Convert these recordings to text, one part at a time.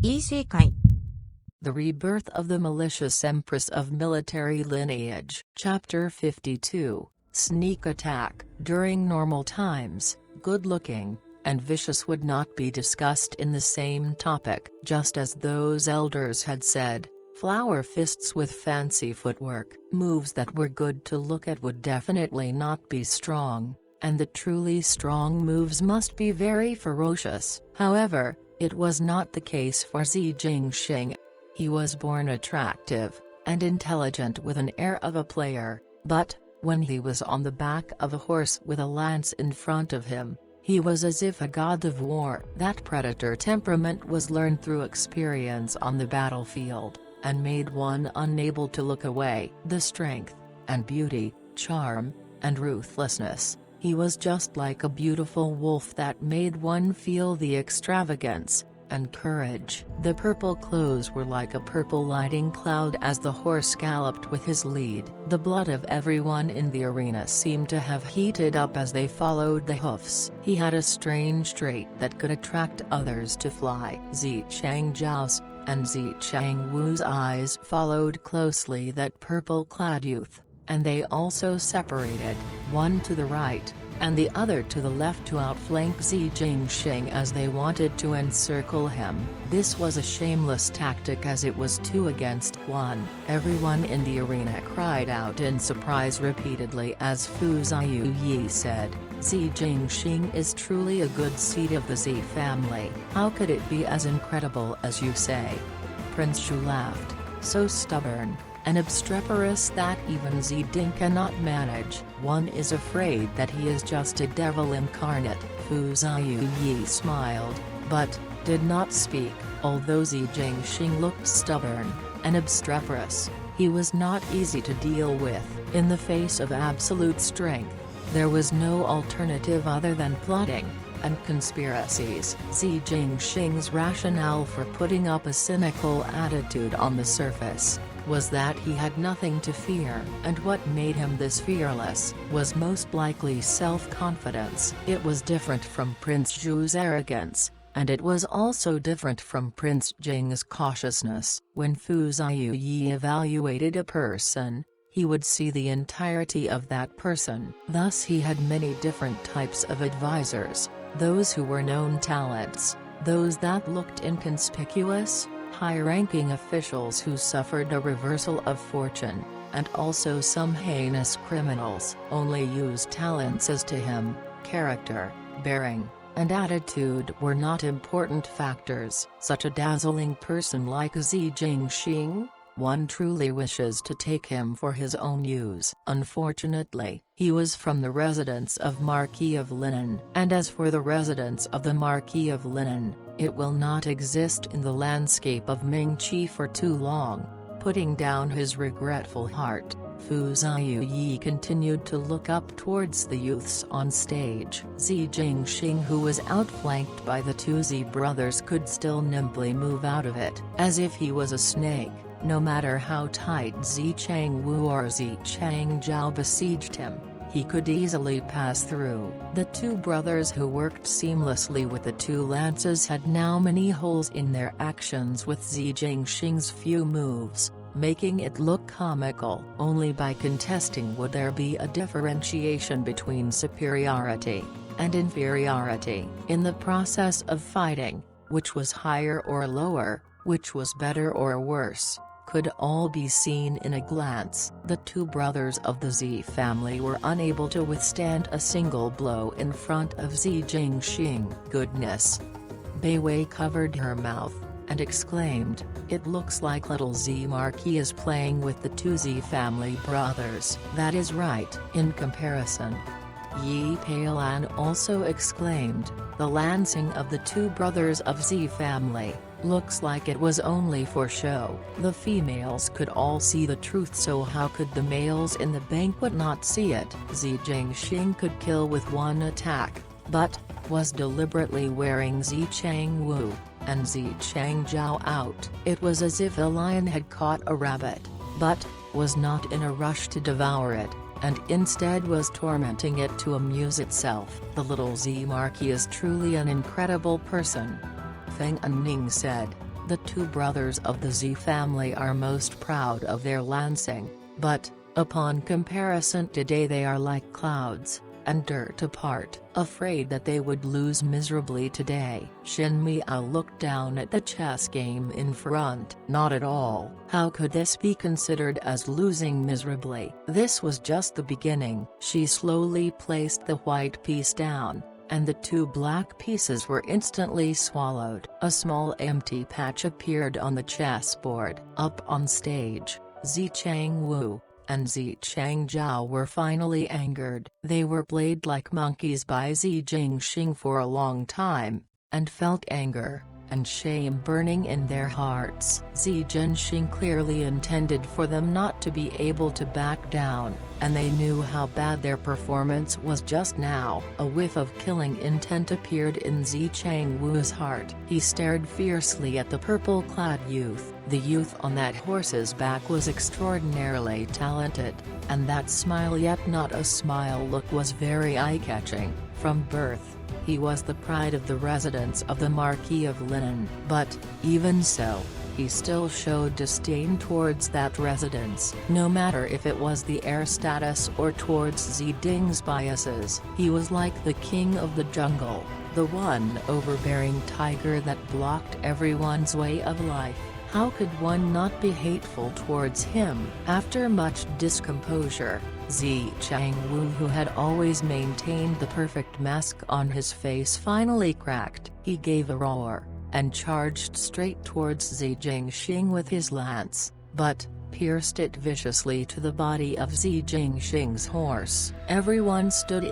Isekai. The Rebirth of the Malicious Empress of Military Lineage. Chapter 52, Sneak Attack. During normal times, good-looking and vicious would not be discussed in the same topic. Just as those elders had said, flower fists with fancy footwork. Moves that were good to look at would definitely not be strong, and the truly strong moves must be very ferocious. However, it was not the case for Zi Jingxing. He was born attractive and intelligent with an air of a player, but when he was on the back of a horse with a lance in front of him, he was as if a god of war. That predator temperament was learned through experience on the battlefield, and made one unable to look away. The strength and beauty, charm and ruthlessness. He was just like a beautiful wolf that made one feel the extravagance and courage. The purple clothes were like a purple lighting cloud as the horse galloped with his lead. The blood of everyone in the arena seemed to have heated up as they followed the hoofs. He had a strange trait that could attract others to fly. Zi Changjiao's and Zi Changwu's eyes followed closely that purple-clad youth, and they also separated, one to the right and the other to the left to outflank Zi Jingxing as they wanted to encircle him. This was a shameless tactic as it was 2 against 1. Everyone in the arena cried out in surprise repeatedly as Fu Ziyu said, Zi Jingxing is truly a good seed of the Zi family. How could it be as incredible as you say? Prince Shu laughed, so stubborn and obstreperous that even Zi Ding cannot manage. One is afraid that he is just a devil incarnate. Fu Ziyu smiled, but did not speak. Although Zi Jingxing looked stubborn and obstreperous, he was not easy to deal with. In the face of absolute strength, there was no alternative other than plotting and conspiracies. Zi Jingxing's rationale for putting up a cynical attitude on the surface was that he had nothing to fear, and what made him this fearless was most likely self-confidence. It was different from Prince Zhu's arrogance, and it was also different from Prince Jing's cautiousness. When Fu Ziyu evaluated a person, he would see the entirety of that person. Thus he had many different types of advisors, those who were known talents, those that looked inconspicuous, high-ranking officials who suffered a reversal of fortune, and also some heinous criminals. Only used talents as to him, character, bearing, and attitude were not important factors. Such a dazzling person like Zi Jingxing, one truly wishes to take him for his own use. Unfortunately, he was from the residence of Marquis of Linen, and as for the residence of the Marquis of Linen, it will not exist in the landscape of Mingqi for too long. Putting down his regretful heart, Fu Ziyu continued to look up towards the youths on stage. Zi Jingxing, who was outflanked by the 2 Zi brothers, could still nimbly move out of it, as if he was a snake. No matter how tight Zi Changwu or Zi Changjiao besieged him, he could easily pass through. The 2 brothers who worked seamlessly with the 2 lances had now many holes in their actions with Zi Jingxing's few moves, making it look comical. Only by contesting would there be a differentiation between superiority and inferiority. In the process of fighting, which was higher or lower, which was better or worse, could all be seen in a glance. The 2 brothers of the Zi family were unable to withstand a single blow in front of Zi Jingxing. Goodness! Bei Wei covered her mouth, and exclaimed, it looks like little Zi Marquis is playing with the 2 Zi family brothers. That is right. In comparison, Yi Peilan also exclaimed, the lancing of the 2 brothers of Zi family looks like it was only for show. The females could all see the truth, so how could the males in the banquet not see it? Zi Jingxing could kill with 1 attack, but was deliberately wearing Zi Changwu and Zi Changjiao out. It was as if a lion had caught a rabbit, but was not in a rush to devour it, and instead was tormenting it to amuse itself. The little Zi Marquis is truly an incredible person. Feng Anning said. The two brothers of the Zi family are most proud of their lancing, but, upon comparison today they are like clouds and dirt apart, afraid that they would lose miserably today. Shen Miao looked down at the chess game in front. Not at all. How could this be considered as losing miserably? This was just the beginning. She slowly placed the white piece down, and the two black pieces were instantly swallowed. A small empty patch appeared on the chessboard. Up on stage, Zi Changwu and Zi Changzhao were finally angered. They were played like monkeys by Zi Jingxing for a long time, and felt anger and shame burning in their hearts. Zi Jingxing clearly intended for them not to be able to back down, and they knew how bad their performance was just now. A whiff of killing intent appeared in Zi Changwu's heart. He stared fiercely at the purple-clad youth. The youth on that horse's back was extraordinarily talented, and that smile, yet not a smile look, was very eye-catching. From birth, he was the pride of the residence of the Marquis of Lin, but, even so, he still showed disdain towards that residence. No matter if it was the heir status or towards Zi Ding's biases. He was like the king of the jungle, the one overbearing tiger that blocked everyone's way of life. How could one not be hateful towards him? After much discomposure, Zi Changwu, who had always maintained the perfect mask on his face, finally cracked. He gave a roar, and charged straight towards Zi Jingxing with his lance, but pierced it viciously to the body of Zi Jingxing's horse. Everyone stood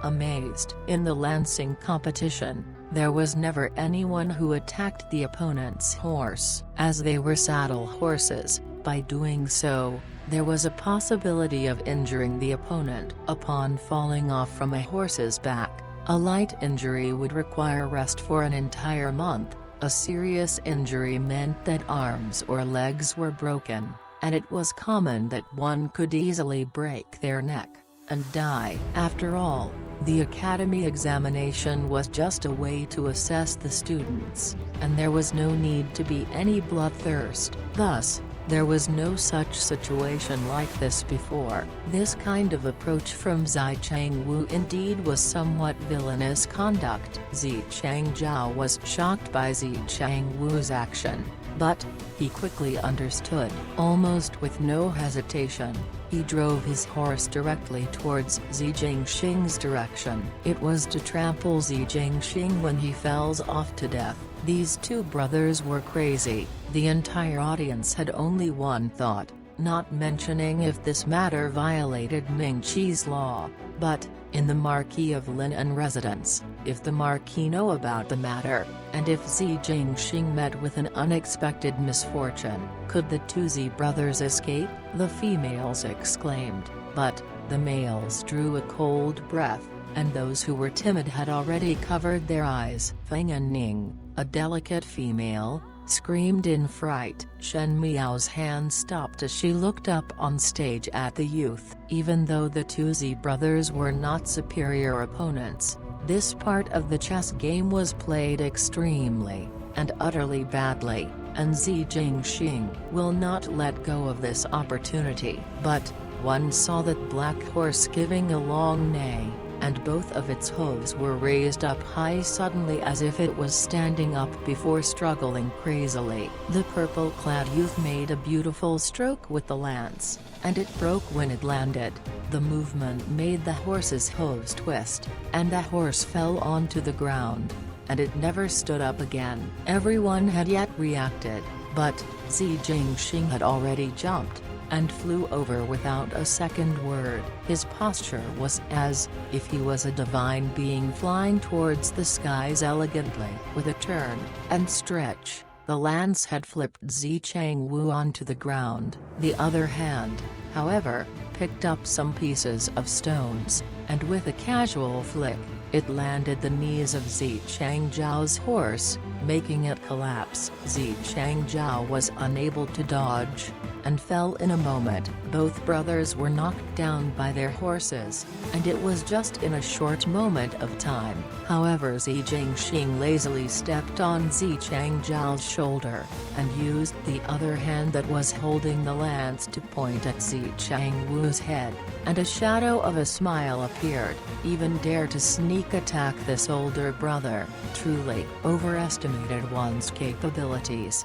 amazed. In the lancing competition, there was never anyone who attacked the opponent's horse. As they were saddle horses, by doing so, there was a possibility of injuring the opponent. Upon falling off from a horse's back, a light injury would require rest for an entire month. A serious injury meant that arms or legs were broken, and it was common that one could easily break their neck and die. After all, the academy examination was just a way to assess the students, and there was no need to be any bloodthirst. Thus, there was no such situation like this before. This kind of approach from Zi Changwu indeed was somewhat villainous conduct. Zi Changzhao was shocked by Zi Changwu's action, but he quickly understood. Almost with no hesitation, he drove his horse directly towards Zi Jingxing's direction. It was to trample Zi Jingxing when he falls off to death. These two brothers were crazy. The entire audience had only one thought, not mentioning if this matter violated Ming Qi's law, but, in the Marquis of Lin residence, if the Marquis know about the matter, and if Zi Jingxing met with an unexpected misfortune, could the two Zi brothers escape? The females exclaimed, but, the males drew a cold breath, and those who were timid had already covered their eyes. Feng Ning, a delicate female, screamed in fright. Shen Miao's hand stopped as she looked up on stage at the youth. Even though the two Zi brothers were not superior opponents, this part of the chess game was played extremely and utterly badly, and Zi Jingxing will not let go of this opportunity. But, one saw that black horse giving a long neigh, and both of its hooves were raised up high suddenly as if it was standing up before struggling crazily. The purple-clad youth made a beautiful stroke with the lance, and it broke when it landed. The movement made the horse's hooves twist, and the horse fell onto the ground, and it never stood up again. Everyone had yet reacted, but Zi Jingxing had already jumped and flew over without a second word. His posture was as if he was a divine being flying towards the skies elegantly. With a turn and stretch, the lance had flipped Zi Changwu onto the ground. The other hand, however, picked up some pieces of stones, and with a casual flick, it landed the knees of Zi Changzhao's horse, making it collapse. Zi Changzhou was unable to dodge, and fell in a moment. Both brothers were knocked down by their horses, and it was just in a short moment of time. However, Zi Jingxing lazily stepped on Zi Changzhou's shoulder, and used the other hand that was holding the lance to point at Zi Changwu's head, and a shadow of a smile appeared. Even dare to sneak attack this older brother, truly overestimated one's capabilities.